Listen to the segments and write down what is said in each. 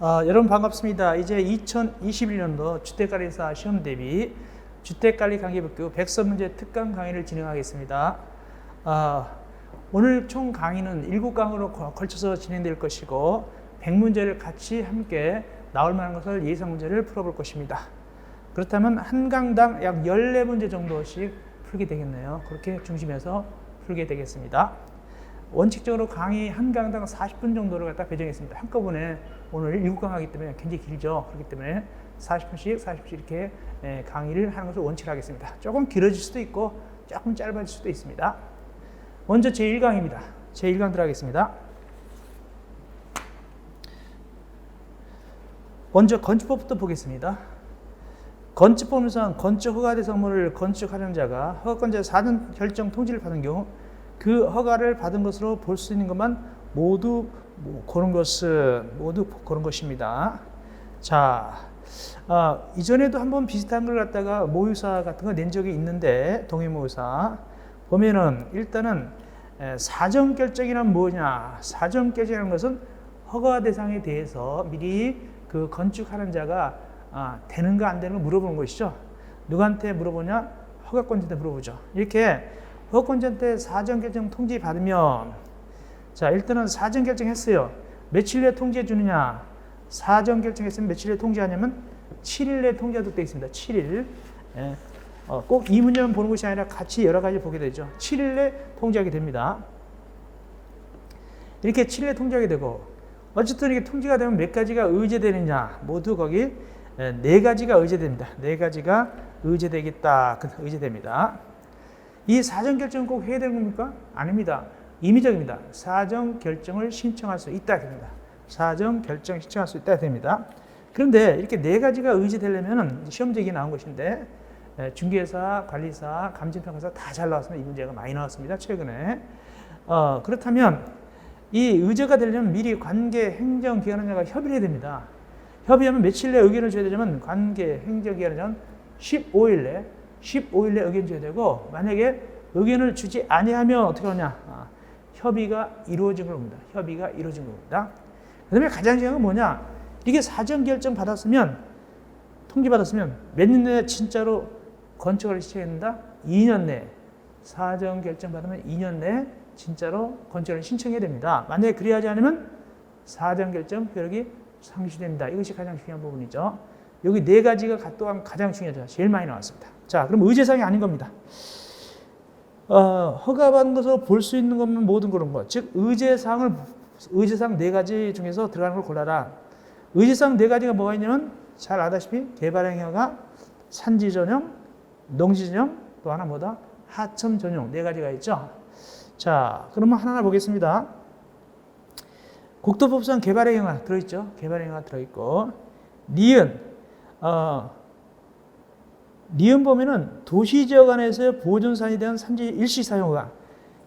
여러분 반갑습니다. 이제 2021년도 주택관리사 시험 대비 주택관리 강의법규 100서 특강 강의를 진행하겠습니다. 오늘 총 강의는 7강으로 걸쳐서 진행될 것이고 100문제를 같이 함께 나올 만한 것을 예상 문제를 풀어볼 것입니다. 그렇다면 한 강당 약 14문제 정도씩 풀게 되겠네요. 그렇게 중심해서 풀게 되겠습니다. 원칙적으로 강의 한 강당 40분 정도를 갖다 배정했습니다. 한꺼번에 오늘 7강 하기 때문에 굉장히 길죠. 그렇기 때문에 40분씩 이렇게 강의를 하는 것을 원칙으로 하겠습니다. 조금 길어질 수도 있고 조금 짧아질 수도 있습니다. 먼저 제1강입니다. 제1강 들어가겠습니다. 먼저 건축법부터 보겠습니다. 건축법상 건축 허가 대상물을 건축하려는 자가 허가권자의 사전 결정 통지를 받은 경우 그 허가를 받은 것으로 볼 수 있는 것만 모두 그런 것입니다. 자, 이전에도 한번 비슷한 걸 갖다가 모의사 같은 거 낸 적이 있는데 동의모의사 보면은 일단은 사전 결정이란 뭐냐? 사전 결정이라는 것은 허가 대상에 대해서 미리 그 건축하는 자가 되는가 안 되는가 물어보는 것이죠. 누구한테 물어보냐? 허가권자한테 물어보죠. 이렇게 허가권자한테 사전 결정 통지 받으면 자 일단은 사전 결정했어요. 며칠 내에 통지해 주느냐? 사전 결정했으면 며칠 내에 통지하냐면 7일 내에 통지하도록 되어 있습니다. 7일. 꼭 이 문제만 보는 것이 아니라 같이 여러 가지 보게 되죠. 7일 내에 통지하게 됩니다. 이렇게 7일 내에 통지하게 되고 어쨌든 이게 통지가 되면 몇 가지가 의제되느냐? 모두 거기 4가지가 의제됩니다. 4가지가 의제되겠다. 의제됩니다. 이 사전 결정은 꼭 해야 되는 겁니까? 아닙니다. 임의적입니다. 사전 결정을 신청할 수 있다 됩니다. 사전 결정 신청할 수 있다 됩니다. 그런데 이렇게 4가지가 의제되려면 시험지에 나온 것인데 중개사, 관리사, 감정평가사 다 잘 나왔습니다. 이 문제가 많이 나왔습니다. 최근에. 그렇다면 이 의제가 되려면 미리 관계 행정기관자가 협의를 해야 됩니다. 협의하면 며칠 내에 의견을 줘야 되냐면 관계 행정기관자는 15일 내에 의견 줘야 되고 만약에 의견을 주지 아니하면 어떻게 하냐? 협의가 이루어진 겁니다. 협의가 이루어진 겁니다. 그 다음에 가장 중요한 건 뭐냐? 이게 사전 결정 받았으면 통지 받았으면 몇 년 내에 진짜로 건축을 시작했는다? 2년 내에 사전 결정 받으면 2년 내에 진짜로 건축을 신청해야 됩니다. 만약에 그리하지 않으면 사전 결정 효력이 상실됩니다. 이것이 가장 중요한 부분이죠. 여기 4가지가 또한 가장 중요하죠. 제일 많이 나왔습니다. 자, 그럼 의제사항이 아닌 겁니다. 허가받은 것으로 볼 수 있는 것만 모든 그런 것. 즉, 의제사항 4가지 중에서 들어가는 걸 골라라. 의제사항 4가지가 뭐가 있냐면 잘 아다시피 개발행위가 산지 전용, 농지 전용, 또 하나 뭐다? 하천 전용 4가지가 있죠. 자, 그러면 하나하나 보겠습니다. 국토법상 개발행위가 들어있죠. 개발행위가 들어있고 니은 보면은 도시지역 안에서의 보존산에 대한 산지 일시 사용허가.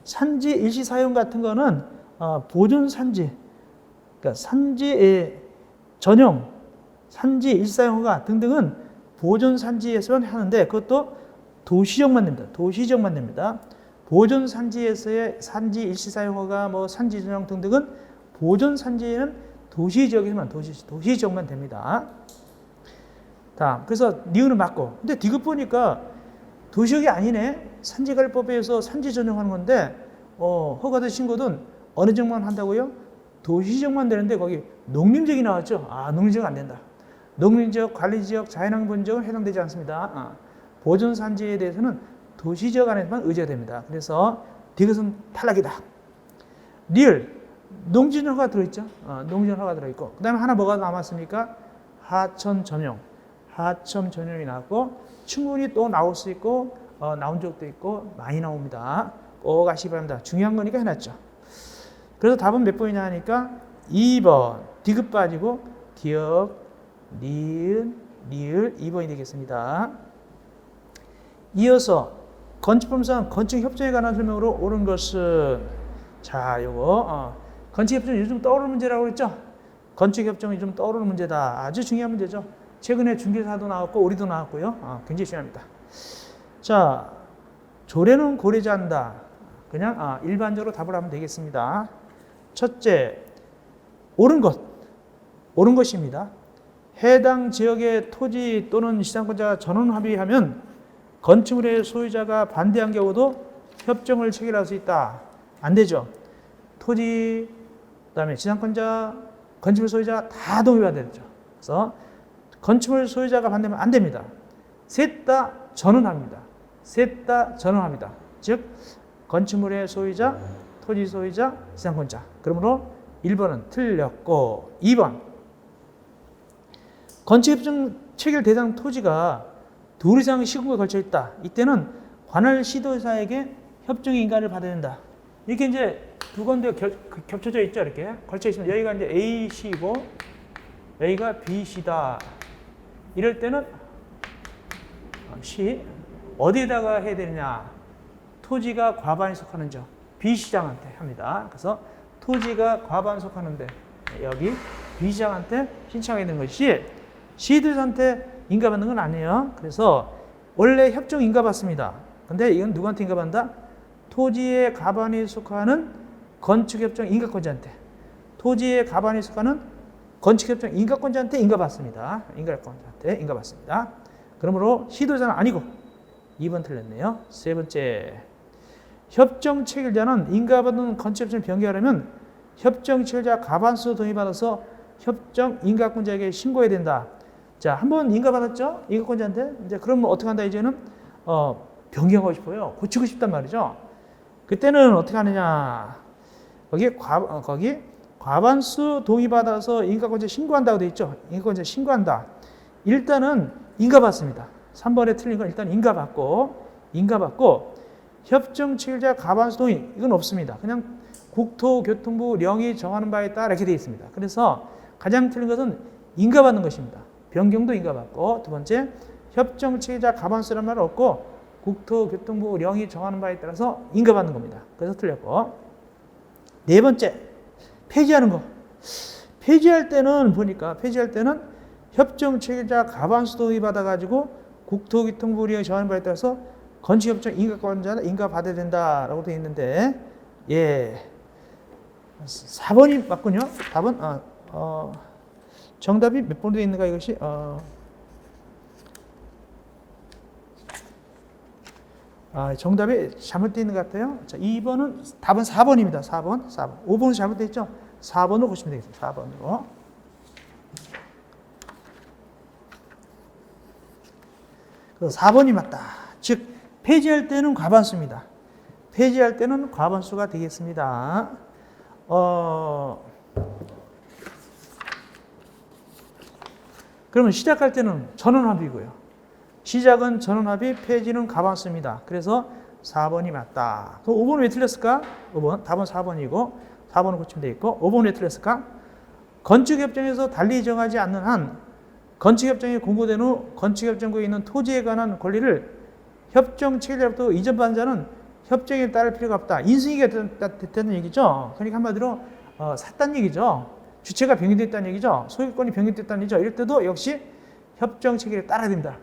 산지 일시 사용 같은 거는 보존산지, 그러니까 산지 전용, 산지 일시 사용허가 등등은 보존산지에서만 하는데 그것도 도시지역만 됩니다. 도시지역만 됩니다. 보존산지에서의 산지 일시 사용허가, 뭐 산지 전용 등등은 보존산지에는 도시지역만 됩니다. 다음, 그래서 니은은 맞고. 근데 디귿 보니까 도시역이 아니네. 산지관리법에 의해서 산지 전용하는 건데 허가된 신고는 어느 지역만 한다고요? 도시지역만 되는데 거기 농림지역이 나왔죠. 농림지역 안 된다. 농림지역, 관리지역, 자연환경보전지역은 해당되지 않습니다. 보존산지에 대해서는 도시지역 안에만 의제가 됩니다. 그래서 디귿은 탈락이다. 리을, 농지전허가 들어있죠. 농지전허가 들어있고 그 다음에 하나 뭐가 남았습니까? 하천 전용. 하천 전용이 나왔고 충분히 또 나올 수 있고 나온 적도 있고 많이 나옵니다. 꼭 아시기 바랍니다. 중요한 거니까 해놨죠. 그래서 답은 몇 번이냐 하니까 2번 디귿 빠지고 기역, 니은, 리을 2번이 되겠습니다. 이어서 건축법상 건축협정에 관한 설명으로 옳은 것은 자 요거 건축협정 요즘 떠오르는 문제라고 그랬죠. 건축협정이 좀 떠오르는 문제다. 아주 중요한 문제죠. 최근에 중개사도 나왔고 우리도 나왔고요. 굉장히 중요합니다. 자, 조례는 고려하지 않는다. 그냥 일반적으로 답을 하면 되겠습니다. 첫째, 옳은 것. 옳은 것입니다. 해당 지역의 토지 또는 시장권자가 전원 합의하면 건축물의 소유자가 반대한 경우도 협정을 체결할 수 있다. 안 되죠. 토지, 그다음에 지상권자, 건축물 소유자 다 동의받아야 되죠. 그래서 건축물 소유자가 반대하면 안 됩니다. 셋 다 전원합니다. 셋 다 전원합니다. 즉 건축물의 소유자, 토지 소유자, 지상권자. 그러므로 1번은 틀렸고 2번 건축협정 체결 대상 토지가 둘 이상 시군에 걸쳐 있다. 이때는 관할 시도사에게 협정의 인가를 받아야 된다. 이렇게 이제 두 건데 겹쳐져 있죠. 이렇게 걸쳐 있으면 여기가 이제 A시고 여기가 B시다. 이럴 때는 C 어디에다가 해야 되느냐? 토지가 과반에 속하는 점 B시장한테 합니다. 그래서 토지가 과반 속하는데 여기 B시장한테 신청해야 되는 것이 시도사한테 인가받는 건 아니에요. 그래서 원래 협정 인가받습니다. 근데 이건 누구한테 인가받는다? 토지의 과반에 속하는 건축협정 인가권자한테, 토지의 과반에 속하는 건축협정 인가권자한테 인가받습니다. 인가권자한테 인가받습니다. 그러므로 시도자는 아니고 2번 틀렸네요. 세 번째, 협정 체결자는 인가받은 건축협정을 변경하려면 협정 체결자 과반수 동의받아서 협정 인가권자에게 신고해야 된다. 자, 한번 인가받았죠? 인가권자한테. 이제 그러면 어떻게 한다? 이제는 변경하고 싶어요. 고치고 싶단 말이죠. 그때는 어떻게 하느냐? 거기 과반수 동의받아서 인가권자에 신고한다고 되어 있죠. 인가권자에 신고한다. 일단은 인가받습니다. 3번에 틀린 건 일단 인가받고 협정 체결자 과반수 동의 이건 없습니다. 그냥 국토교통부 령이 정하는 바에 따라 이렇게 되어 있습니다. 그래서 가장 틀린 것은 인가받는 것입니다. 변경도 인가받고, 두 번째 협정 체결자 과반수란 말은 없고 국토교통부 령이 정하는 바에 따라서 인가받는 겁니다. 그래서 틀렸고, 네 번째 폐지하는 거. 폐지할 때는 협정 체결자 과반수 동의 받아가지고 국토교통부 령이 정하는 바에 따라서 건축협정 인가권자는 인가받아야 된다라고 되어 있는데, 예, 4번이 맞군요. 답은 정답이 몇 번으로 되어 있는가 이것이 정답이 잘못되어 있는 것 같아요. 자, 2번은 답은 4번입니다. 4번. 5번은 잘못되어 있죠. 4번으로 보시면 되겠습니다. 4번으로. 그래서 4번이 맞다. 즉 폐지할 때는 과반수입니다. 폐지할 때는 과반수가 되겠습니다. 그러면 시작할 때는 전원합의고요. 시작은 전원합의, 폐지는 과반수입니다. 그래서 4번이 맞다. 그럼 5번은 왜 틀렸을까? 5번, 답은 4번이고 4번은 고치면 돼 있고, 5번은 왜 틀렸을까? 건축협정에서 달리 정하지 않는 한 건축협정이 공고된 후 건축협정구에 있는 토지에 관한 권리를 협정 체결자부터 이전받은 자는 협정에 따를 필요가 없다. 인수인계가 됐다는 얘기죠. 그러니까 한마디로 샀다는 얘기죠. 주체가 변경됐다는 얘기죠. 소유권이 변경됐다는 얘기죠. 이럴 때도 역시 협정 체결에 따라야 됩니다.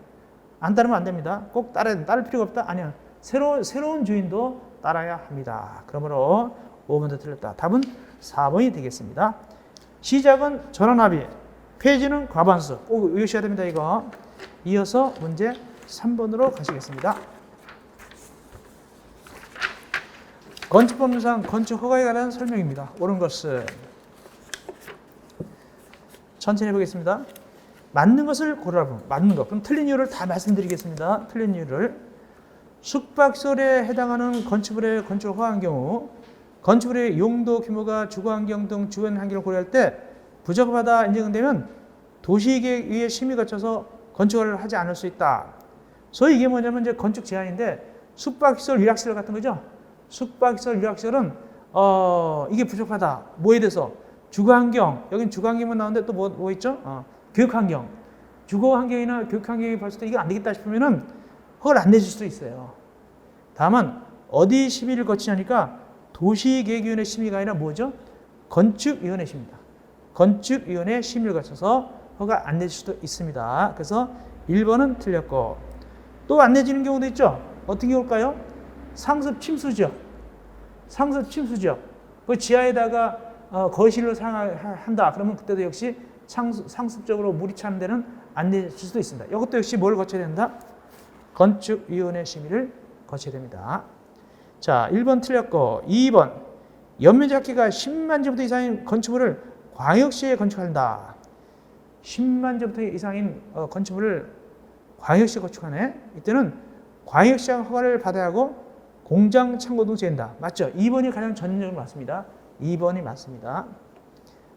안 따르면 안 됩니다. 꼭 따라야 됩니다. 따를 필요가 없다? 아니야. 새로운 주인도 따라야 합니다. 그러므로 5번도 틀렸다. 답은 4번이 되겠습니다. 시작은 전원합의, 폐지는 과반수. 꼭 외우셔야 됩니다. 이거. 이어서 문제 3번으로 가시겠습니다. 건축법률상 건축허가에 관한 설명입니다. 옳은 것은 천천히 해보겠습니다. 맞는 것을 고르라면 맞는 것. 그럼 틀린 이유를 다 말씀드리겠습니다. 틀린 이유를. 숙박시설에 해당하는 건축물의 건축을 허가한 경우 건축물의 용도 규모가 주거환경 등 주변 환경을 고려할 때 부적합하다 인정되면 도시계획위의 심의 거쳐서 건축을 하지 않을 수 있다. 소위 이게 뭐냐면 이제 건축 제한인데 숙박시설, 유락시설 같은 거죠. 숙박시설, 유락시설은 이게 부족하다. 뭐에 대해서? 주거환경. 여긴 주거환경만 나오는데 또 뭐 있죠? 교육환경. 주거환경이나 교육환경이 봤을 때 이거 안 되겠다 싶으면은 허가를 안 내줄 수도 있어요. 다만 어디 심의를 거치냐니까 도시계획위원회 심의가 아니라 뭐죠? 건축위원회 심의입니다. 건축위원회 심의를 거쳐서 허가 안 내줄 수도 있습니다. 그래서 1번은 틀렸고, 또 안 내지는 경우도 있죠. 어떤 경우일까요? 상습 침수 지역. 상습 침수 지역. 그 지하에다가 거실로 사용한다. 그러면 그때도 역시 상습적으로 물이 차는 데는 안 내줄 수도 있습니다. 이것도 역시 뭘 거쳐야 된다? 건축위원회 심의를 거쳐야 됩니다. 자, 1번 틀렸고 2번 연면적 기가 10만 제곱미터 이상인 건축물을 광역시에 건축한다. 10만 제곱미터 이상인 건축물을 광역시에 건축하네. 이때는 광역시장 허가를 받아야 하고 공장, 창고 등 제한다. 맞죠? 2번이 가장 전형적으로 맞습니다. 2번이 맞습니다.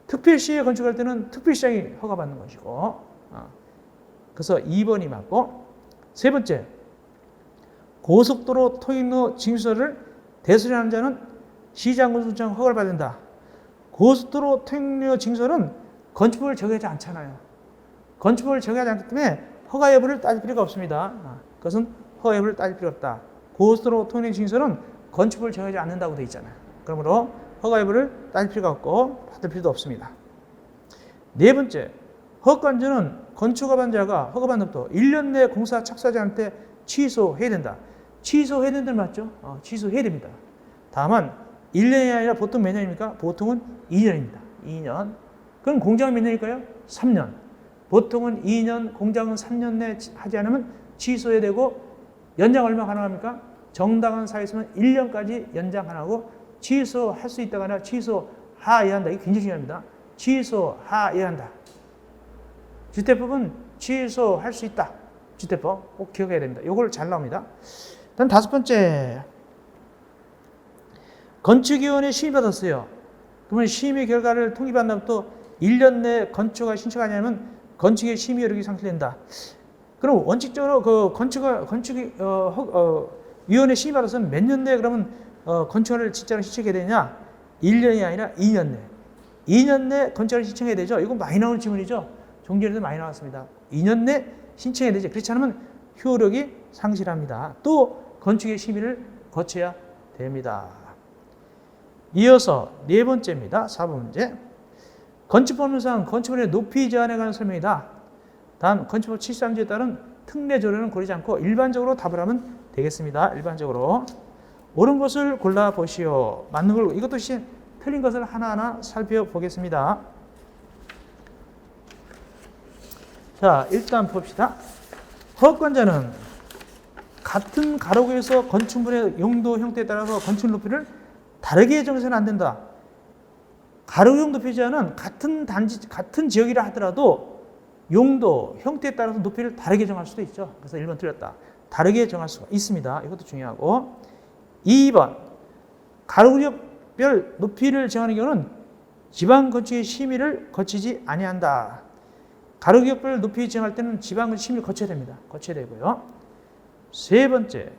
특별시에 건축할 때는 특별시장이 허가받는 것이고, 그래서 2번이 맞고, 세 번째, 고속도로 통행로 징수서를 대수리하는 자는 시장군수청 허가를 받아야 된다. 고속도로 통행료 징수서는 건축물을 정하지 않잖아요. 건축물을 정하지 않기 때문에 허가 여부를 따질 필요가 없습니다. 그것은 허가 여부를 따질 필요가 없다. 고속도로 통행 징수서는 건축물을 정하지 않는다고 되어 있잖아요. 그러므로 허가 여부를 따질 필요가 없고 받을 필요도 없습니다. 네 번째, 허가관제는 건축허가반자가 허가받는 1년 내 공사 착수하지 않을 때 취소해야 된다. 취소해야 된다는 맞죠? 취소해야 됩니다. 다만 1년이 아니라 보통 몇 년입니까? 보통은 2년입니다. 2년. 그럼 공장은 몇 년일까요? 3년. 보통은 2년, 공장은 3년 내 하지 않으면 취소해야 되고 연장 얼마 가능합니까? 정당한 사유 있으면 1년까지 연장 가능하고 취소할 수 있다거나 취소하여야 한다. 이게 굉장히 중요합니다. 취소하여야 한다. 주택법은 취소할 수 있다. 주택법 꼭 기억해야 됩니다. 이걸 잘 나옵니다. 다음 다섯 번째, 건축위원회 심의받았어요. 그러면 심의 결과를 통지받은 다음부터 1년 내 건축을 신청하냐면 건축의 심의 여력이 상실된다. 그럼 원칙적으로 그 위원회 심의받아서는 몇 년 내에 그러면 건축을 진짜로 신청해야 되냐? 1년이 아니라 2년 내. 2년 내 건축을 신청해야 되죠. 이거 많이 나오는 질문이죠. 종전에도 많이 나왔습니다. 2년 내 신청해야 되죠. 그렇지 않으면 효력이 상실합니다. 또 건축의 심의를 거쳐야 됩니다. 이어서 네 번째입니다. 4번 문제. 건축법률상 건축물의 높이 제한에 관한 설명이다. 단 건축법 73조에 따른 특례 조례는 고르지 않고 일반적으로 답을 하면 되겠습니다. 일반적으로. 옳은 것을 골라보시오. 맞는 걸, 이것도 틀린 것을 하나하나 살펴보겠습니다. 자, 일단 봅시다. 허가권자는 같은 가로구에서 건축물의 용도 형태에 따라서 건축 높이를 다르게 정해서는 안 된다. 가로구형 높이 제한은 같은 지역이라 하더라도 용도, 형태에 따라서 높이를 다르게 정할 수도 있죠. 그래서 1번 틀렸다. 다르게 정할 수가 있습니다. 이것도 중요하고. 2번, 가로구역별 높이를 정하는 경우는 지방건축의 심의를 거치지 아니한다. 가로구역별 높이 정할 때는 지방건축 심의를 거쳐야 됩니다. 거쳐야 되고요. 세 번째,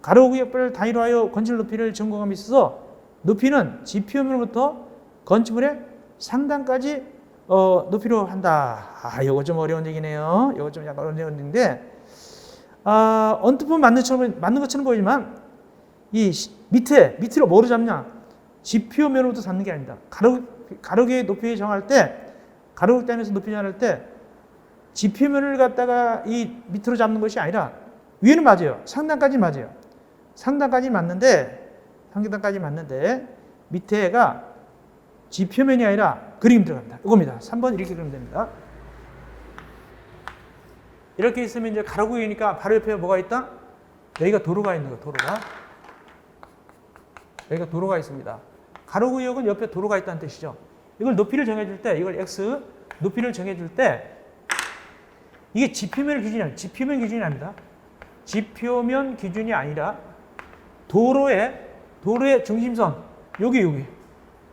가로구역별 단위로하여 건축 높이를 정공함에 있어서 높이는 지표면으로부터 건축물의 상단까지 높이로 한다. 이거 좀 어려운 얘기네요. 이거 좀 약간 어려운 얘기인데, 언뜻 보면 맞는 것처럼 보이지만, 이 밑으로 뭐로 잡냐? 지표면으로부터 잡는 게 아닙니다. 가로구의 높이 정할 때, 가로구역 단위에서 높이 정할 때, 지표면을 갖다가 이 밑으로 잡는 것이 아니라, 위에는 맞아요. 상단까지 맞아요. 상단까지 맞는데, 밑에가 지표면이 아니라 그림 들어갑니다. 이겁니다. 3번 이렇게 그리면 됩니다. 이렇게 있으면 이제 가로구역이니까 바로 옆에 뭐가 있다? 여기가 도로가 있는 거예요. 여기가 도로가 있습니다. 가로구역은 옆에 도로가 있다는 뜻이죠. 이걸 높이를 정해줄 때, 이걸 X 높이를 정해줄 때, 이게 지표면 기준이 아니에요. 지표면 기준이 아닙니다. 지표면 기준이 아니라 도로의 중심선, 여기.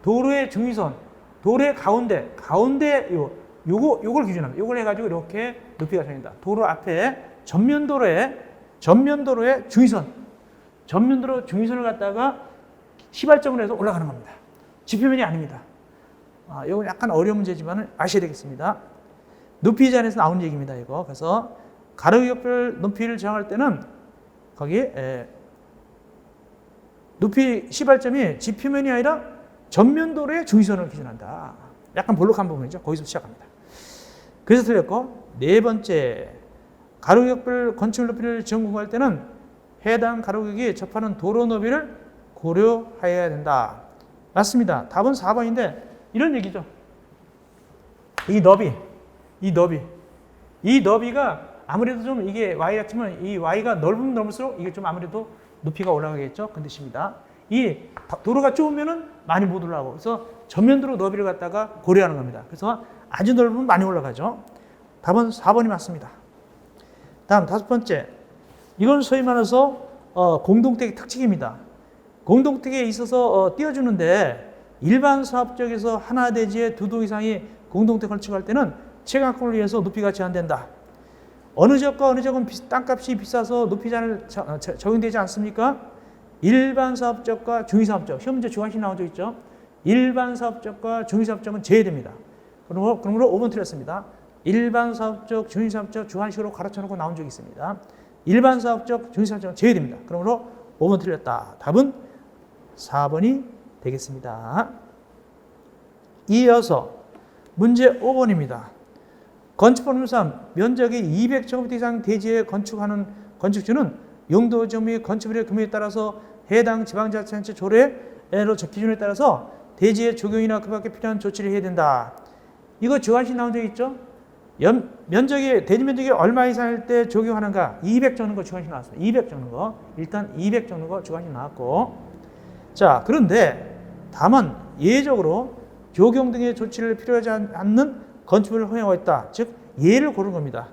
도로의 중심선, 도로의 가운데 요걸 기준합니다. 요걸 해가지고 이렇게 높이가 정해진다. 도로 앞에 전면도로의 중심선, 전면도로 중심선을 갖다가 시발점을 해서 올라가는 겁니다. 지표면이 아닙니다. 이건 약간 어려운 문제지만 아셔야 되겠습니다. 높이 제한에서 나온 얘기입니다. 이거. 그래서 가로구역별 높이를 정할 때는 거기 높이 시발점이 지표면이 아니라 전면도로의 중심선을 기준한다. 약간 볼록한 부분이죠. 거기서 시작합니다. 그래서 틀렸고, 네 번째, 가로구역별 건축물 높이를 정공할 때는 해당 가로구역이 접하는 도로 너비를 고려해야 된다. 맞습니다. 답은 4번인데 이런 얘기죠. 이 너비가 아무래도 좀 이게 y 같으면 이 y가 넓으면 넓을수록 이게 좀 아무래도 높이가 올라가겠죠. 그 뜻입니다. 이 도로가 좁으면은 많이 못 올라가고 그래서 전면도로 너비를 갖다가 고려하는 겁니다. 그래서 아주 넓으면 많이 올라가죠. 답은 4번이 맞습니다. 다음 5번째. 이건 소위 말해서 공동택의 특징입니다. 공동택에 있어서 띄워주는데 일반 사업적에서 하나 대지에 2동 이상이 공동택 건축할 때는 체감권을 위해서 높이가 제한된다. 어느 지역과 어느 지역은 땅값이 비싸서 높이 제한을 적용되지 않습니까? 일반 사업적과 중위사업적. 시험 문제 주관식 나온 적 있죠? 일반 사업적과 중위사업적은 제외됩니다. 그러므로 5번 틀렸습니다. 일반 사업적, 중위사업적 주관식으로 가르쳐놓고 나온 적이 있습니다. 일반 사업적, 중위사업적은 제외됩니다. 그러므로 5번 틀렸다. 답은 4번이 되겠습니다. 이어서 문제 5번입니다. 건축법률 3. 면적이 200제곱미터 이상 대지에 건축하는 건축주는 용도지역 및 건축물의 규모에 따라서 해당 지방자치단체 조례로 기준에 따라서 대지의 적용이나 그 밖에 필요한 조치를 해야 된다. 이거 주관식 나온 적 있죠? 대지 면적이 얼마 이상일 때 적용하는가? 200 적는 거 주관식 나왔습니다. 200 적는 거. 일단 200 적는 거 주관식 나왔고. 자, 그런데 다만 예외적으로 적용 등의 조치를 필요하지 않는 건축물을 허용하고 있다. 즉 예를 고른 겁니다.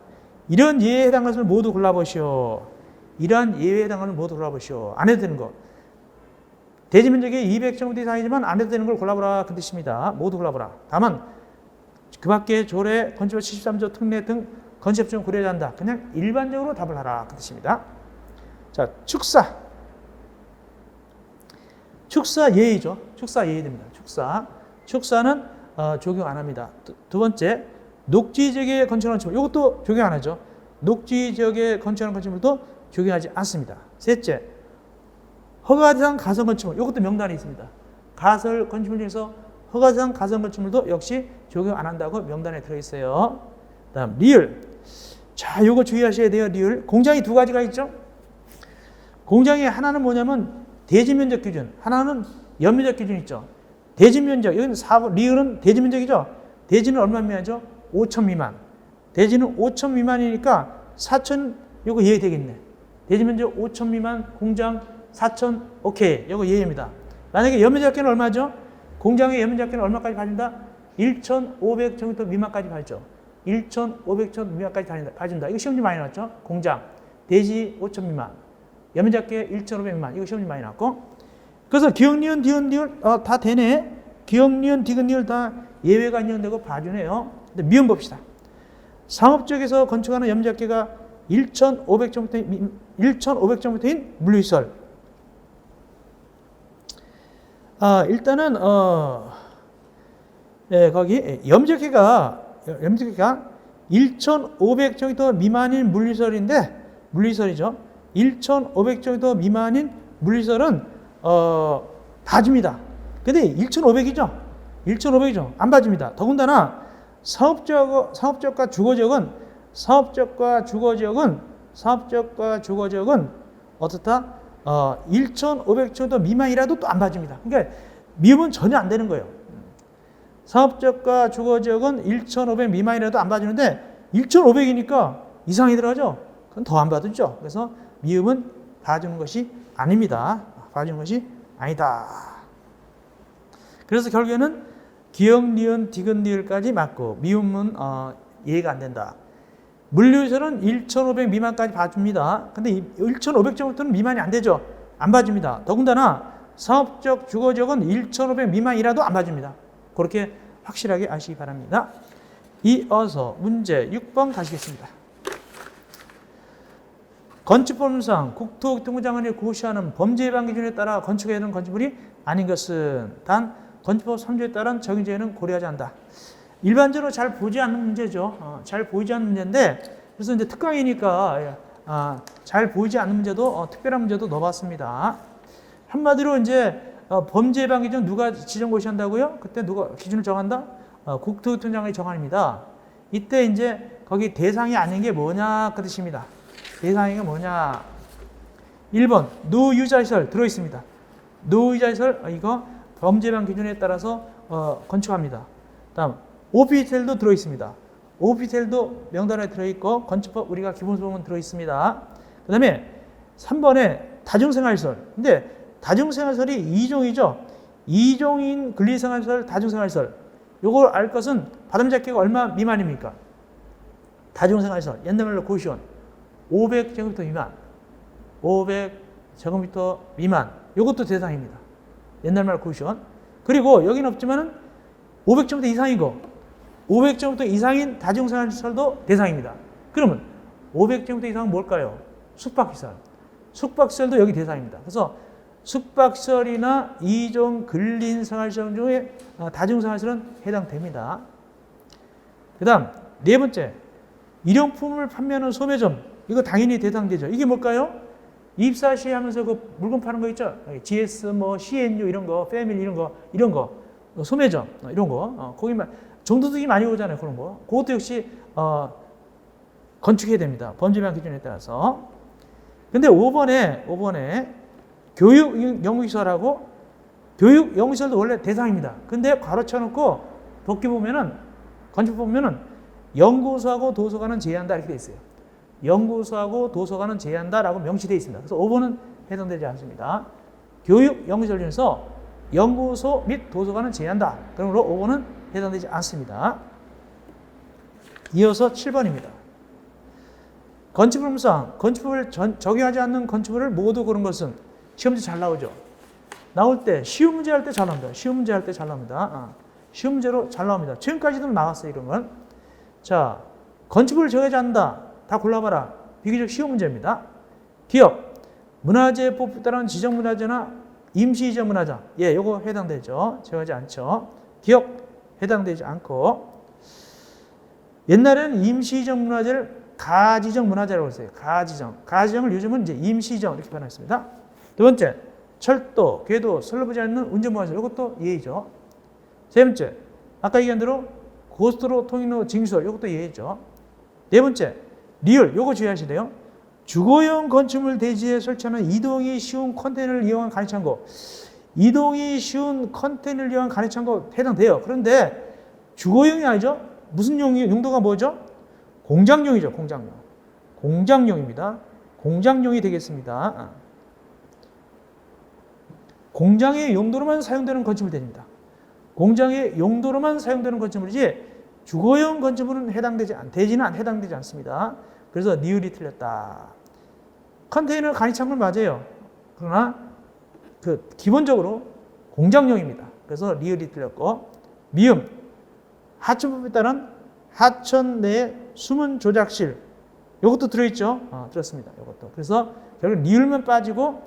이런 예외에 해당하는 것을 모두 골라보시오. 이러한 예외에 해당하는 것을 모두 골라보시오. 안 해도 되는 거. 대지 면적이 200제곱미터 이상이지만 안 해도 되는 걸 골라보라. 그 뜻입니다. 모두 골라보라. 다만 그 밖에 조례, 건축법 73조 특례 등 건축법 중 고려하지 않는다. 그냥 일반적으로 답을 하라. 그 뜻입니다. 자, 축사. 축사 예의죠. 축사 예의됩니다. 축사는 적용 안 합니다. 두 번째, 녹지 지역에 건축하는 건축물. 이것도 적용 안 하죠. 녹지 지역에 건축하는 건축물도 적용하지 않습니다. 셋째, 허가대상 가설 건축물. 이것도 명단이 있습니다. 가설 건축물 중에서 허가대상 가설 건축물도 역시 적용 안 한다고 명단에 들어있어요. 다음 리을. 자, 이거 주의하셔야 돼요. 리을. 공장이 두 가지가 있죠. 공장이 하나는 뭐냐면 대지면적 기준, 하나는 연면적 기준 있죠. 대지면적, 여기는 리을은 대지면적이죠. 대지는 얼마 미만이죠? 5천 미만. 대지는 5천 미만이니까 4천, 이거 예외되겠네. 대지면적 5천 미만, 공장 4천, 오케이. 이거 예외입니다. 만약에 연면적계는 얼마죠? 공장의 연면적계는 얼마까지 봐준다? 1,500제곱미터 미만까지 봐죠. 1,500제곱미터 미만까지 봐준다. 이거 시험지 많이 나왔죠? 공장, 대지 5천 미만, 연면적계 1,500 미만. 이거 시험지 많이 나왔고. 그래서 기역, 니은, 디귿, 리을 다 되네. 기역, 니은, 디귿, 리을 다 예외가 인정되고 봐주네요. 근데 미음 봅시다. 상업적에서 건축하는 연면적계가 1,500제곱미터인 물류시설. 일단은 거기 연면적계가 1,500제곱미터 미만인 물류시설이죠. 1,500제곱미터 미만인 물류시설은 봐줍니다. 근데 1,500이죠. 1,500이죠. 안 봐줍니다. 더군다나 사업적과 주거지역은 어떻다? 1,500제곱미터 미만이라도 또 안 봐줍니다. 그러니까 미음은 전혀 안 되는 거예요. 사업적과 주거지역은 1,500 미만이라도 안 봐주는데 1,500이니까 이상이 들어가죠. 그건 더 안 봐주죠. 그래서 미음은 봐주는 것이 아닙니다. 봐주는 것이 아니다. 그래서 결국에는 기역, 니은, 디귿, 리을까지 맞고 미음은 이해가 안 된다. 물류시설은 1,500 미만까지 봐줍니다. 근데 1,500제곱미터는 미만이 안 되죠. 안 봐줍니다. 더군다나 사업적, 주거지역은 1,500 미만이라도 안 봐줍니다. 그렇게 확실하게 아시기 바랍니다. 이어서 문제 6번 가시겠습니다. 건축법률상 국토교통부 장관이 고시하는 범죄 예방 기준에 따라 건축해야 되는 건축물이 아닌 것은 단 건축법 3조에 따른 적용제한은 고려하지 않는다. 일반적으로 잘 보지 않는 문제죠. 잘 보이지 않는 문제인데 그래서 이제 특강이니까 잘 보이지 않는 문제도 특별한 문제도 넣어봤습니다. 한마디로 이제 범죄 예방 기준 누가 지정 고시한다고요? 그때 누가 기준을 정한다? 국토교통부 장관이 정합니다. 이때 이제 거기 대상이 아닌 게 뭐냐 그 뜻입니다. 대상이 뭐냐? 1번 노유자시설 들어있습니다. 노유자시설 이거 범죄방 기준에 따라서 건축합니다. 다음 오피스텔도 들어있습니다. 오피스텔도 명단에 들어있고 건축법 우리가 기본소득은 들어있습니다. 그 다음에 3번에 다중생활시설. 근데 다중생활시설이 2종이죠. 2종인 근리생활시설, 다중생활시설. 요걸 알 것은 받음잡기가 얼마 미만입니까? 다중생활시설. 옛날 말로 고시원. 500제곱미터 미만. 500제곱미터 미만. 요것도 대상입니다. 옛날 말 고시원. 그리고 여기는 없지만은 500제곱미터 이상이고 500제곱미터 이상인 다중생활시설도 대상입니다. 그러면 500제곱미터 이상은 뭘까요? 숙박시설. 숙박시설도 여기 대상입니다. 그래서 숙박시설이나 2종 근린생활시설 중에 다중생활시설은 해당됩니다. 그 다음 네 번째, 일용품을 판매하는 소매점. 이거 당연히 대상되죠. 이게 뭘까요? 입사 시 하면서 그 물건 파는 거 있죠? GS, 뭐 CNU 이런 거, 패밀리 이런 거, 소매점 이런 거, 거기만 정도득이 많이 오잖아요. 그런 거. 그것도 역시 건축해야 됩니다. 범죄방 기준에 따라서. 근데 5번에 교육연구시설하고 교육연구시설도 원래 대상입니다. 근데 괄호쳐놓고 복기 보면은 건축법 보면은 연구소하고 도서관은 제외한다 이렇게 돼 있어요. 연구소하고 도서관은 제외한다라고 명시되어 있습니다. 그래서 5번은 해당되지 않습니다. 교육연구시설 중에서 연구소 및 도서관은 제외한다. 그러므로 5번은 해당되지 않습니다. 이어서 7번입니다. 건축법상 건축법을 적용하지 않는 건축물을 모두 고른 것은 시험지 잘 나오죠. 나올 때 쉬운 문제 할 때 잘 나옵니다. 쉬운 문제 할 때 잘 나옵니다. 쉬운 문제로 잘 나옵니다. 지금까지도 나왔어요. 이런 건. 자, 건축물을 적용하지 않는다. 다 골라봐라. 비교적 쉬운 문제입니다. 기업, 문화재법에 따른 지정문화재나 임시이전문화재. 예, 요거 해당되죠. 적용하지 않죠. 기업 해당되지 않고. 옛날에는 임시이전문화재를 가지정문화재라고 했어요. 가지정을 요즘은 이제 임시이전 이렇게 변했습니다. 두 번째, 철도, 궤도, 설보지 않는 운전문화재. 이것도 예의죠. 세 번째, 아까 얘기한 대로 고속도로, 통행로, 징수설. 이것도 예의죠. 네 번째, 리을. 요거 주의하시래요. 주거용 건축물 대지에 설치하는 이동이 쉬운 컨테이너를 이용한 간이창고. 이동이 쉬운 컨테이너를 이용한 간이창고 해당돼요. 그런데 주거용이 아니죠. 무슨 용도가 뭐죠? 공장용이죠. 공장용. 공장용입니다. 공장용이 되겠습니다. 공장의 용도로만 사용되는 건축물이 됩니다. 공장의 용도로만 사용되는 건축물이지 주거용 건축물은 해당되지 않습니다. 그래서 니을이 틀렸다. 컨테이너 간이창문 맞아요. 그러나 기본적으로 공장용입니다. 그래서 리을이 틀렸고, 미음, 하천법에 따른 하천 내 수문 조작실. 이것도 들어있죠? 들었습니다. 이것도. 그래서 결국 리을만 빠지고,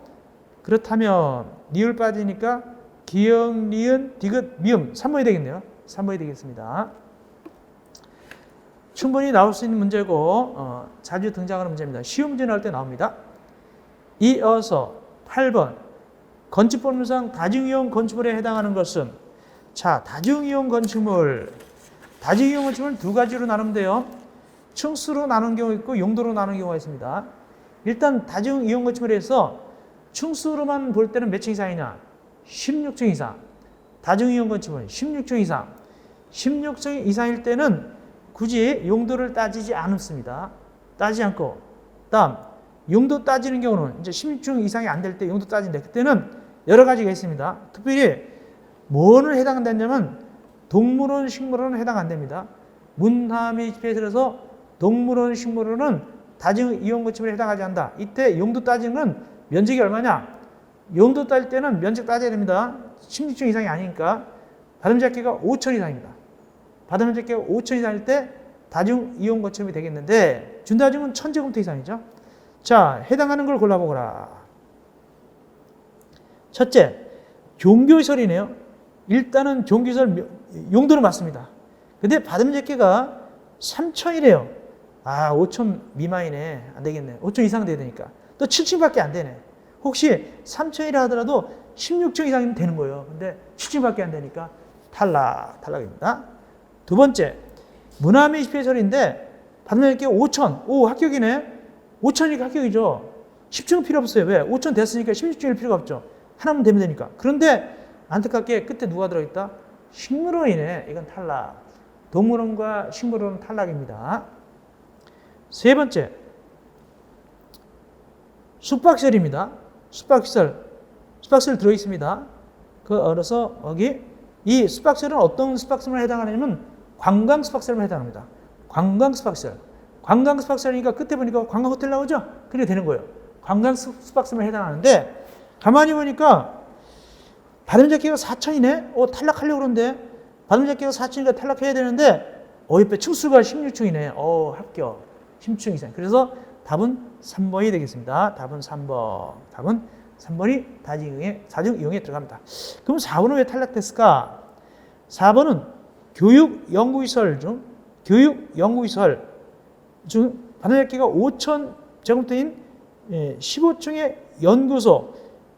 그렇다면 리을 빠지니까 기역, 리은, 디귿, 미음 3번이 되겠네요. 3번이 되겠습니다. 충분히 나올 수 있는 문제고 자주 등장하는 문제입니다. 쉬운 문제 나올 때 나옵니다. 이어서 8번 건축법상 다중이용 건축물에 해당하는 것은, 자, 다중이용 건축물 두 가지로 나누면 돼요. 층수로 나눈 경우 있고 용도로 나눈 경우가 있습니다. 일단 다중이용 건축물에서 층수로만 볼 때는 몇 층 이상이냐? 16층 이상. 다중이용 건축물 16층 이상. 16층 이상일 때는 굳이 용도를 따지지 않습니다. 따지지 않고, 다음 용도 따지는 경우는 이제 16층 이상이 안 될 때 용도 따진다. 그때는 여러 가지가 있습니다. 특별히 뭐를 해당된다면 동물원, 식물원은 해당 안 됩니다. 문화 및 집회에서 동물원, 식물원은 다중이용 건축물에 해당하지 않는다. 이때 용도 따지는 건 면적이 얼마냐? 용도 따질 때는 면적 따져야 됩니다. 16층 이상이 아니니까. 받음잡기가 5천 이상입니다. 받음잡기가 5천 이상일 때 다중이용 건축물이 되겠는데, 준다중은 1000제곱미터 이상이죠. 자, 해당하는 걸 골라보거라. 첫째, 종교시설이네요. 일단은 종교시설 용도는 맞습니다. 근데 받음잡기가 3000이래요. 5천 미만이네. 안 되겠네. 5천 이상 돼야 되니까. 또 7층밖에 안 되네. 혹시 3000이라 하더라도 16층 이상이면 되는 거예요. 근데 7층밖에 안 되니까 탈락입니다. 두 번째, 문화 및 집회시설인데 받음잡기가 5천. 오, 합격이네. 5천이니까 합격이죠. 10층은 필요 없어요. 왜? 5천 됐으니까 16층일 필요가 없죠. 하나만 되면 되니까. 그런데 안타깝게 끝에 누가 들어있다? 식물원이네. 이건 탈락. 동물원과 식물원은 탈락입니다. 세 번째, 숙박시설입니다. 숙박시설 들어있습니다. 그래서 여기 이 숙박시설은 어떤 숙박시설에 해당하냐면 관광 숙박시설에 해당합니다. 관광 숙박시설. 관광 숙박시설이니까 끝에 보니까 관광 호텔 나오죠? 그렇게 되는 거예요. 관광 숙박시설에 해당하는데 가만히 보니까 받음잡기가 4천이네? 탈락하려고 그러는데 받음잡기가 4천이니까 탈락해야 되는데 옆에 층수가 16층이네. 합격. 16층 이상. 그래서 답은 3번이 되겠습니다. 답은 3번. 답은 3번이 다중 이용에 들어갑니다. 그럼 4번은 왜 탈락됐을까? 4번은 교육연구시설 중 받음잡기가 5천 제곱미터인 15층의 연구소,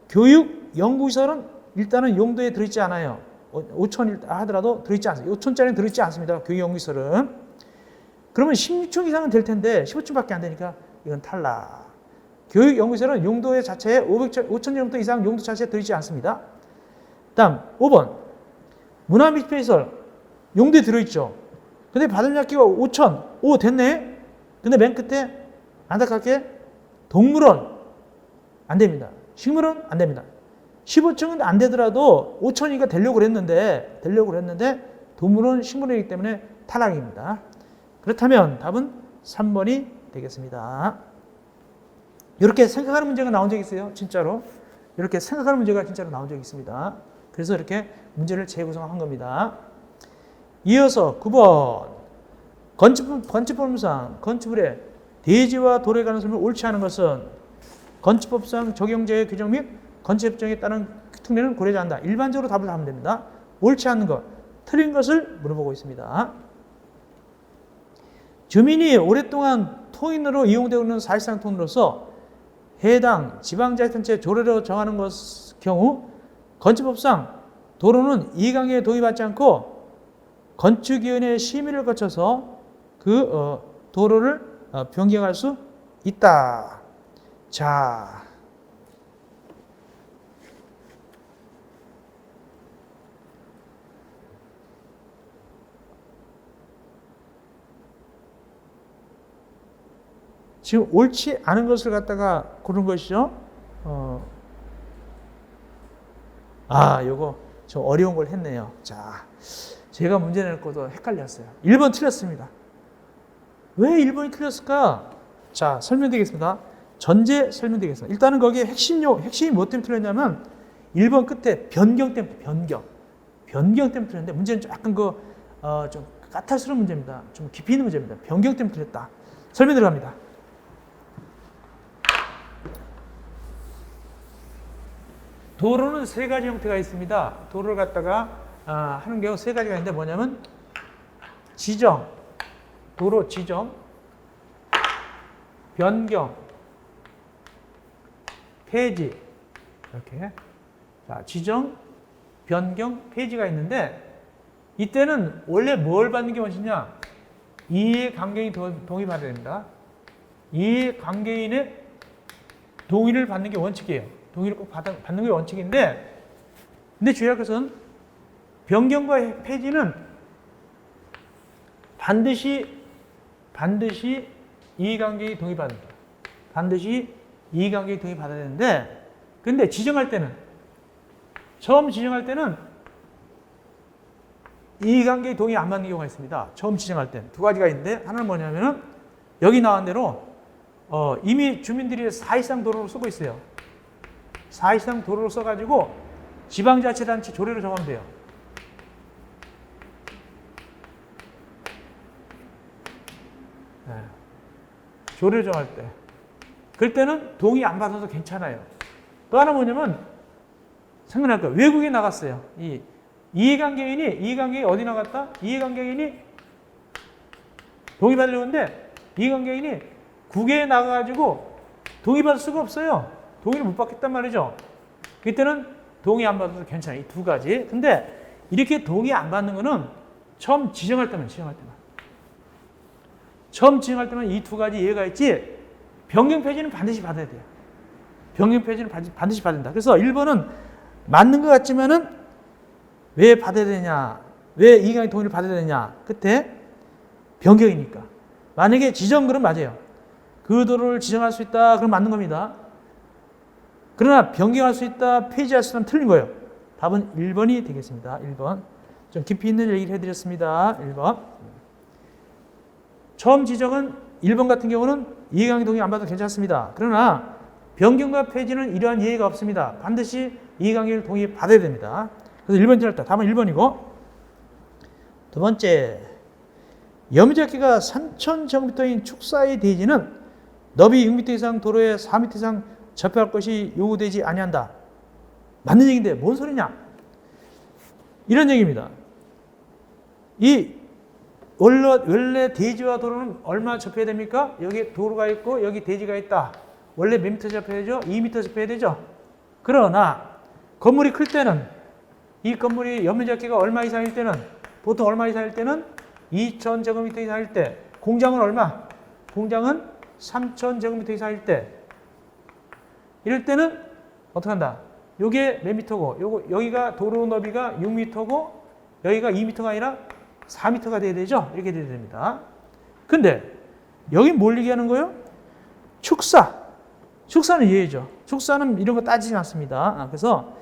교육연구시설은 일단은 용도에 들어있지 않아요. 5천 하더라도 들어있지 않습니다. 5천짜리는 들어있지 않습니다. 교육연구시설은. 그러면 16층 이상은 될 텐데 15층밖에 안 되니까 이건 탈락. 교육연구시설은 용도 자체에 5천 이상 용도 자체에 들어있지 않습니다. 다음 5번 문화미술시설 용도에 들어있죠. 근데 받음잡기가 5천 됐네. 근데 맨 끝에 안타깝게 동물원 안 됩니다. 식물원 안 됩니다. 15층은 안 되더라도 5천이니까 되려고 그랬는데 동물원, 식물원이기 때문에 탈락입니다. 그렇다면 답은 3번이 되겠습니다. 이렇게 생각하는 문제가 나온 적이 있어요. 진짜로. 이렇게 생각하는 문제가 진짜로 나온 적이 있습니다. 그래서 이렇게 문제를 재구성한 겁니다. 이어서 9번 건축법상 건축물에 대지와 도로에 관한 설명을 옳지 않은 것은 건축법상 적용제의 규정 및 건축협정에 따른 특례는 고려하지 않는다. 일반적으로 답을 하면 됩니다. 옳지 않은 것, 틀린 것을 물어보고 있습니다. 주민이 오랫동안 토인으로 이용되고 있는 사실상 토인으로서 해당 지방자치단체 조례로 정하는 경우 건축법상 도로는 이강에 동의받지 않고 건축위원회 심의를 거쳐서 그 도로를 변경할 수 있다. 자, 지금 옳지 않은 것을 갖다가 고른 것이죠. 요거 좀 어려운 걸 했네요. 자, 제가 문제 낼 것도 헷갈렸어요. 1번 틀렸습니다. 왜 1번이 틀렸을까? 자, 설명드리겠습니다. 전제 설명드리겠습니다. 일단은 거기에 핵심이 뭐 때문에 틀렸냐면 1번 끝에 변경 때문에 틀렸는데 문제는 약간 좀 까탈스러운 문제입니다. 좀 깊이 있는 문제입니다. 변경 때문에 틀렸다. 설명 들어갑니다. 도로는 세 가지 형태가 있습니다. 도로를 갖다가 하는 경우 세 가지가 있는데 뭐냐면 도로 지정, 변경, 폐지. 이렇게. 자, 지정, 변경, 폐지가 있는데 이때는 원래 뭘 받는 게 원칙이냐? 이해관계인이 동의받아야 됩니다. 이해관계인의 동의를 받는 게 원칙이에요. 동의를 꼭 받는 게 원칙인데, 근데 주의할 것은 변경과 폐지는 반드시 이해관계인이 동의받는다. 반드시 이해관계인이 동의받아야 되는데, 근데 처음 지정할 때는 이해관계인이 동의 안 받는 경우가 있습니다. 처음 지정할 때는 두 가지가 있는데, 하나는 뭐냐면은 여기 나온 대로 이미 주민들이 사실상 도로를 쓰고 있어요. 사실상 도로를 써가지고 지방자치단체 조례로 정하면 돼요. 네. 조례를 정할 때. 그럴 때는 동의 안 받아도 괜찮아요. 또 하나 뭐냐면 생각날 거예요. 외국에 나갔어요. 이해관계인이 어디 나갔다? 이해관계인이 동의받으려고 하는데 이해관계인이 국외에 나가가지고 동의받을 수가 없어요. 동의를 못 받겠단 말이죠. 그때는 동의 안 받아도 괜찮아요. 이 두 가지. 근데 이렇게 동의 안 받는 거는 처음 지정할 때만. 처음 지정할 때만 이 두 가지 이해가 있지, 변경 폐지는 반드시 받아야 돼요. 변경 폐지는 반드시 받는다. 그래서 1번은 맞는 것 같지만은 왜 받아야 되냐? 왜 이강의 동의를 받아야 되냐? 끝에 변경이니까. 만약에 지정글은 맞아요. 그 도로를 지정할 수 있다. 그럼 맞는 겁니다. 그러나 변경할 수 있다. 폐지할 수 있다면 틀린 거예요. 답은 1번이 되겠습니다. 1번. 좀 깊이 있는 얘기를 해드렸습니다. 1번. 처음 지정은 1번 같은 경우는 이해관계 동의 안 받아도 괜찮습니다. 그러나 변경과 폐지는 이러한 예의가 없습니다. 반드시 이해관계를 동의 받아야 됩니다. 그래서 1번 틀렸다. 답은 1번이고. 두 번째, 여미잡기가 3,000제곱미터인 축사의 대지는 너비 6m 이상 도로에 4m 이상 접할 것이 요구되지 아니한다. 맞는 얘기인데 뭔 소리냐? 이런 얘기입니다. 이 원래 대지와 도로는 얼마 접해야 됩니까? 여기 도로가 있고 여기 대지가 있다. 원래 몇 미터 접해야 되죠? 2m 접해야 되죠? 그러나 건물이 클 때는 이 건물이 연면적기가 얼마 이상일 때는 보통 얼마 이상일 때는 2,000제곱미터 이상일 때 공장은 얼마? 공장은 3,000제곱미터 이상일 때 이럴 때는 어떻게 한다? 요게 몇 미터고 여기가 도로 너비가 6m고 여기가 2m가 아니라 4m가 돼야 되죠? 이렇게 돼야 됩니다. 근데 여기 뭘 얘기하는 거예요? 축사는 예외죠. 축사는 이런 거 따지지 않습니다. 그래서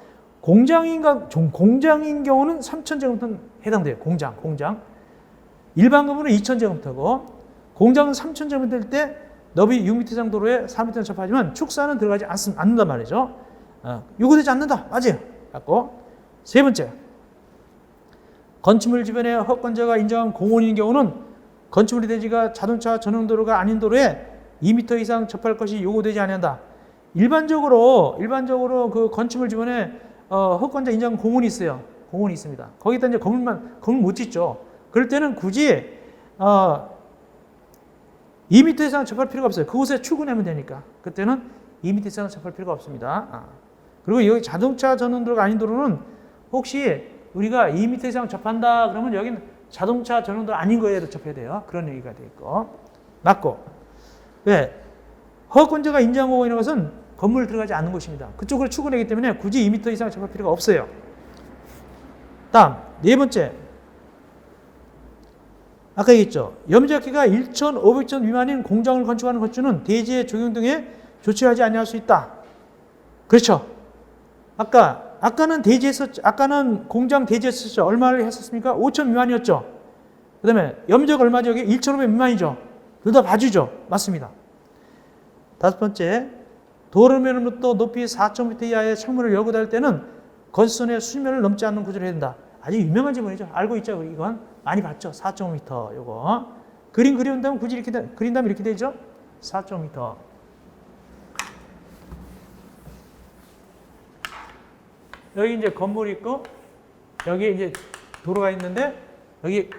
공장인 경우는 3,000제곱미터는 해당돼요. 공장. 일반 건물은 2,000제곱미터고 공장은 3,000제곱미터일 때 너비 6m 이상 도로에 4m는 접하지만 축사는 들어가지 않는단 말이죠. 요구되지 않는다. 맞아요. 갖고 세 번째, 건축물 주변에 허권자가 인정한 공원인 경우는 건축물의 대지가 자동차 전용 도로가 아닌 도로에 2m 이상 접할 것이 요구되지 아니한다. 일반적으로 그 건축물 주변에 허권자 인정 공원이 있어요. 공원이 있습니다. 거기다 이제 건물 못 짓죠. 그럴 때는 굳이 2m 이상 접할 필요가 없어요. 그곳에 출근하면 되니까. 그때는 2m 이상 접할 필요가 없습니다. 그리고 여기 자동차 전용 도로가 아닌 도로는 혹시 우리가 2m 이상 접한다 그러면 여기는 자동차 전용 도로 아닌 거에도 접해야 돼요. 그런 얘기가 돼 있고. 맞고. 왜? 허가권자가 인정한 공원이라는 것은 건물 들어가지 않는 곳입니다. 그쪽으로 출근하기 때문에 굳이 2m 이상 접할 필요가 없어요. 다음 네 번째, 아까 얘기했죠. 염자키가 1,500천 미만인 공장을 건축하는 건축은 대지의 적용 등에 조치하지 아니할 수 있다. 그렇죠. 아까는 공장 대지했었죠. 얼마를 했었습니까? 5천 미만이었죠. 그 다음에 염자가 얼마죠? 여기 1,500 미만이죠. 둘 다 봐주죠. 맞습니다. 다섯 번째, 도로면으로부터 높이 4.5m 이하의 창문을 열고 닫을 때는 건수선의 수면을 넘지 않는 구조를 해야 된다. 아주 유명한 지문이죠. 알고 있죠. 이건 많이 봤죠. 4.5m 요거. 그림 그린다면 굳이 이렇게 그린다면 이렇게 되죠. 4.5m. 여기 이제 건물이 있고 여기 이제 도로가 있는데 여기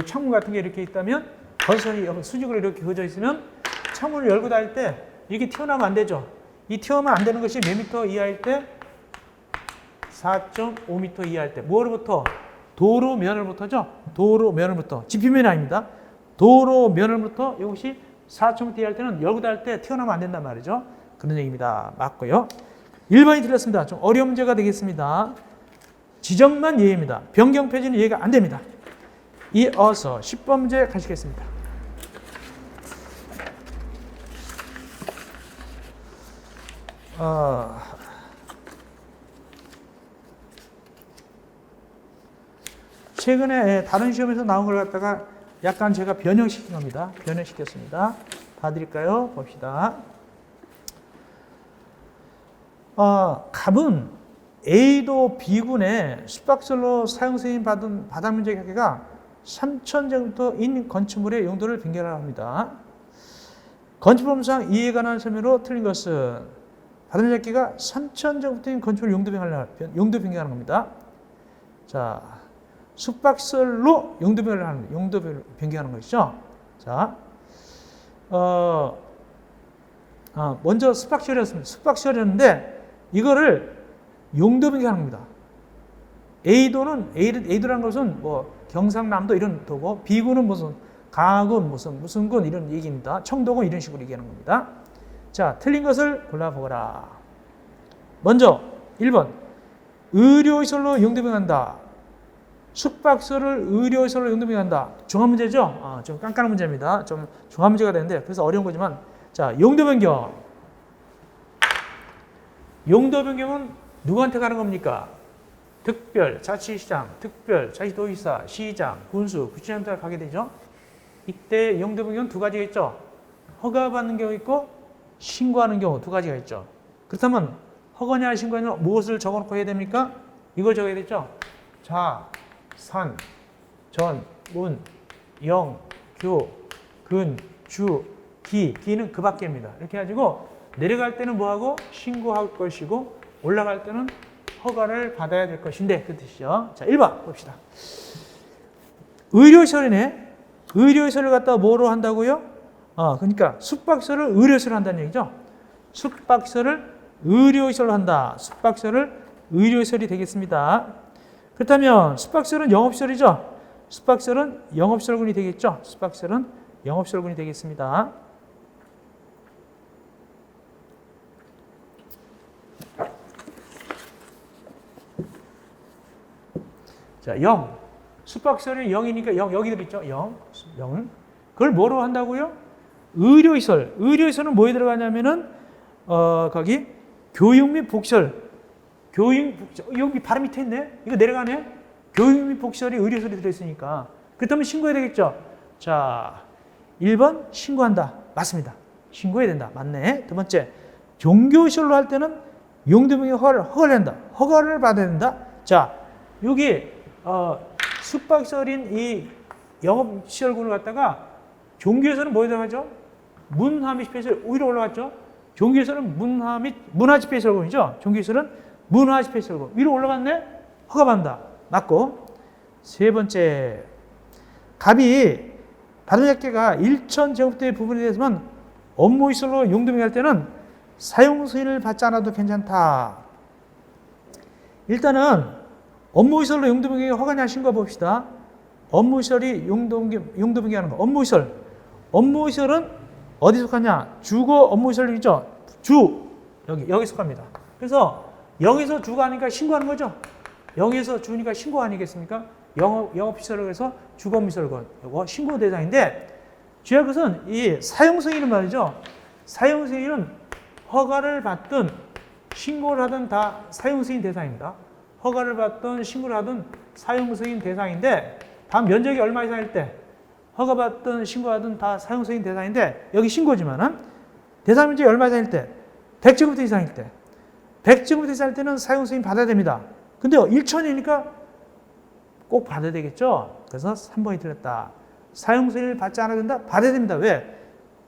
창문 같은 게 이렇게 있다면 건선이 수직으로 이렇게 그어져 있으면 창문을 열고 닫을 때 이렇게 튀어나오면 안 되죠. 이 튀어나오면 안 되는 것이 몇 미터 이하일 때? 4.5m 이하일 때. 뭐로부터? 도로면으로부터죠. 도로면으로부터. 지표면이 아닙니다. 도로면으로부터 이것이 4.5m 이하일 때는 열고 닫을 때 튀어나오면 안 된단 말이죠. 그런 얘기입니다. 맞고요. 1번이 틀렸습니다. 좀 어려운 문제가 되겠습니다. 지정만 예입니다. 변경 폐지는 이해가 안 됩니다. 이어서 10번 문제 가시겠습니다. 최근에 다른 시험에서 나온 걸 갖다가 약간 제가 변형시킨 겁니다. 변형시켰습니다. 봐드릴까요? 봅시다. 갑은 A도 B군의 숙박설로 사용승인 받은 바닥 면적 합계가 3,000제곱미터인 건축물의 용도를 변경하라 합니다. 건축법상 이에 관한 설명으로 틀린 것은 바닥 면적 합계가 3,000제곱미터인 건축물 용도 변경하는 겁니다. 자, 숙박설로 용도 변경하는 것이죠. 자, 먼저 숙박시설이었습니다. 숙박시설이었는데 이거를 용도 변경하는 겁니다. A도라는 것은 뭐 경상남도 이런 도고, B군은 무슨 강화군 무슨 군 이런 얘기입니다. 청도군 이런 식으로 얘기하는 겁니다. 자, 틀린 것을 골라보거라. 먼저 1번 의료시설로 용도 변경한다. 숙박시설을 의료시설로 용도변경한다. 종합 문제죠? 좀 깐깐한 문제입니다. 좀 종합 문제가 되는데 그래서 어려운 거지만 자, 용도변경. 용도변경은 누구한테 가는 겁니까? 특별자치시장, 특별자치도지사, 시장, 군수, 구치장한테 가게 되죠. 이때 용도변경은 두 가지가 있죠. 허가받는 경우 있고 신고하는 경우 두 가지가 있죠. 그렇다면 허가냐 신고냐 무엇을 적어놓고 해야 됩니까? 이걸 적어야 되죠. 자, 산, 전, 문, 영, 교, 근, 주, 기. 기는 그 밖에입니다. 이렇게 해가지고 내려갈 때는 뭐하고 신고할 것이고 올라갈 때는 허가를 받아야 될 것인데 그 뜻이죠. 자, 1번 봅시다. 의료시설이네. 의료시설을 갖다가 뭐로 한다고요? 그러니까 숙박시설을 의료시설로 한다는 얘기죠. 숙박시설을 의료시설로 한다. 숙박시설을 의료시설이 되겠습니다. 그렇다면 숙박시설은 영업시설이죠. 숙박시설은 영업시설군이 되겠죠. 숙박시설은 영업시설군이 되겠습니다. 자, 0. 숙박시설이 0이니까 0, 여기 들어있죠. 0. 그걸 뭐로 한다고요? 의료시설. 의료시설은 뭐에 들어가냐면은, 거기 교육 및 복시설. 여기 바로 밑에 있네? 이거 내려가네? 교육 및 복시설이 의료시설이 들어있으니까. 그렇다면 신고해야 되겠죠? 자, 1번 신고한다. 맞습니다. 신고해야 된다. 맞네. 두 번째, 종교시설로 할 때는 용도변경 허가를 한다. 허가를 받아야 된다. 자, 여기 숙박시설인 이 영업시설군을 갖다가 종교에서는 뭐에 들어가죠? 문화 및 집회시설 위로 올라갔죠? 종교에서는 문화 집회시설군이죠? 종교에서는 문화 집회시설군 위로 올라갔네? 허가받는다. 맞고. 세 번째, 갑이 받은자께가 1,000제곱대의 부분에 대해서만 업무시설로 용도변경할 때는 사용 승인을 받지 않아도 괜찮다. 일단은 업무시설로 용도변경이 허가냐 신고 봅시다. 업무시설이 용도변경하는 거. 업무시설은 어디 속하냐? 주거 업무시설이죠. 여기 속합니다. 그래서 여기서 주가 아니니까 신고하는 거죠. 여기서 주니까 신고 아니겠습니까? 영업시설을 해서 주거 업무시설건. 이거 신고 대상인데 주의할 것은 이 사용 승인은 말이죠. 사용 승인은 허가를 받든 신고를 하든 다 사용 승인 대상입니다. 허가를 받든 신고를 하든 사용 승인 대상인데 단 면적이 얼마 이상일 때 허가받든 신고하든 다 사용 승인 대상인데 여기 신고지만은 대상 면적이 얼마 이상일 때 100제곱미터 이상일 때 100제곱미터 이상일 때는 사용 승인 받아야 됩니다. 근데 1,000이니까 꼭 받아야 되겠죠. 그래서 3번이 틀렸다. 사용 승인을 받지 않아야 된다? 받아야 됩니다. 왜?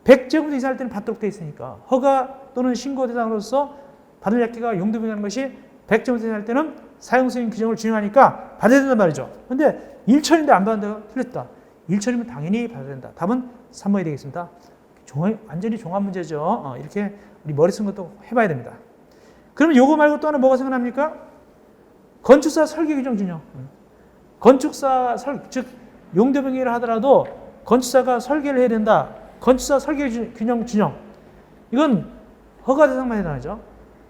100제곱미터 이상일 때는 받도록 되어 있으니까 허가 또는 신고 대상으로서 받은자께가 용도변경하는 것이 100제곱미터 이상일 때는 사용 승인 규정을 준용하니까 받아야 된단 말이죠. 근데 1,000인데 안 받는다고? 틀렸다. 1,000이면 당연히 받아야 된다. 답은 3번이 되겠습니다. 완전히 종합 문제죠. 이렇게 우리 머리 쓴 것도 해봐야 됩니다. 그러면 요거 말고 또 하나 뭐가 생각납니까? 건축사 설계 규정 준용. 건축사 즉 용도변경을 하더라도 건축사가 설계를 해야 된다. 건축사 설계 규정 준용. 이건 허가 대상만 해당하죠.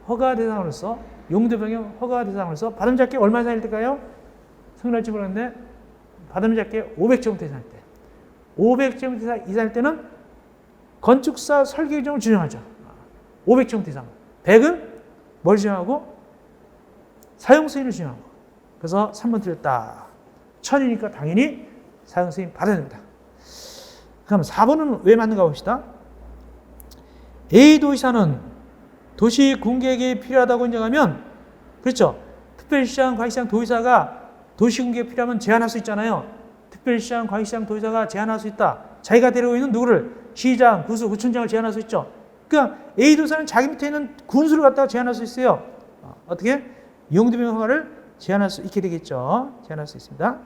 허가 대상으로서 용도변경 허가 대상으로서 받음자께 얼마 이상일 때까요? 성날지 모르겠는데 받음자께 500제곱미터 이상일 때 500제곱미터 이상일 때는 건축사 설계 규정을 준용하죠. 500제곱미터 이상 100은 뭘 준용하고? 사용 승인을 준용하고. 그래서 3번 틀렸다. 1000이니까 당연히 사용 승인 받아야 됩니다. 그럼 4번은 왜 맞는가 봅시다. A 도시사는 도시 군계획이 필요하다고 인정하면, 그렇죠. 특별시장, 과시장, 도지사가 도시 군계획이 필요하면 제한할 수 있잖아요. 특별시장, 과시장, 도지사가 제한할 수 있다. 자기가 데리고 있는 누구를? 시장, 구수, 구청장을 제한할 수 있죠. 그러니까 A 도시사는 자기 밑에 있는 군수를 갖다가 제한할 수 있어요. 어떻게? 용도변경 허가를 제한할 수 있게 되겠죠. 제한할 수 있습니다.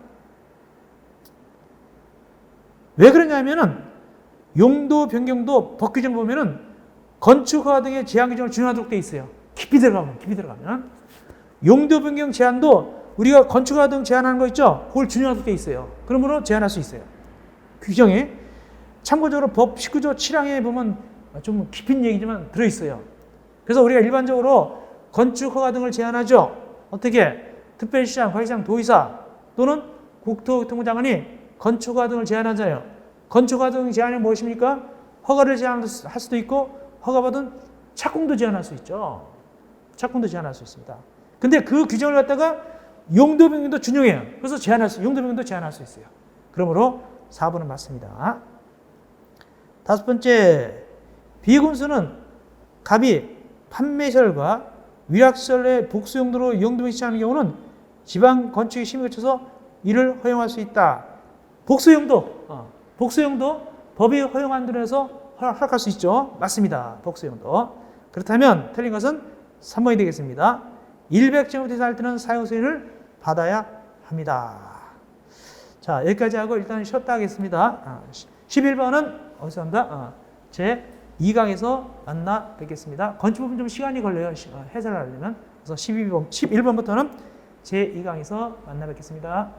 왜 그러냐면은 용도 변경도 법 규정 보면은 건축허가 등의 제한 규정을 준용하도록 되어 있어요. 깊이 들어가면 용도 변경 제한도 우리가 건축허가 등 제한하는 거 있죠. 그걸 준용하도록 되어 있어요. 그러므로 제한할 수 있어요. 규정에 참고적으로 법 19조 7항에 보면 좀 깊은 얘기지만 들어 있어요. 그래서 우리가 일반적으로 건축허가 등을 제한하죠. 어떻게? 특별시장, 과시장, 도의사 또는 국토교통부 장관이 건축허가 등을 제한하잖아요. 건축허가 등 제한이 무엇입니까? 허가를 제한할 수도 있고 허가받은 착공도 제한할 수 있죠. 착공도 제한할 수 있습니다. 근데 그 규정을 갖다가 용도 변경도 준용해요. 그래서 용도 변경도 제한할 수 있어요. 그러므로 4번은 맞습니다. 다섯 번째, 비금수는 갑이 판매시설과 위락시설의 복수 용도로 용도 변경하는 경우는 지방 건축의 심의를 거쳐서 이를 허용할 수 있다. 복수 용도 법이 허용한 데에서 허락할 수 있죠. 맞습니다. 복수 용도. 그렇다면 틀린 것은 3번이 되겠습니다. 100제곱미터 이상할 때는 사용 승인을 받아야 합니다. 자, 여기까지 하고 일단 쉬었다 하겠습니다. 11번은 어디서 한다? 제 2강에서 만나 뵙겠습니다. 건축부분 좀 시간이 걸려요. 해설하려면. 그래서 11번부터는 제 2강에서 만나 뵙겠습니다.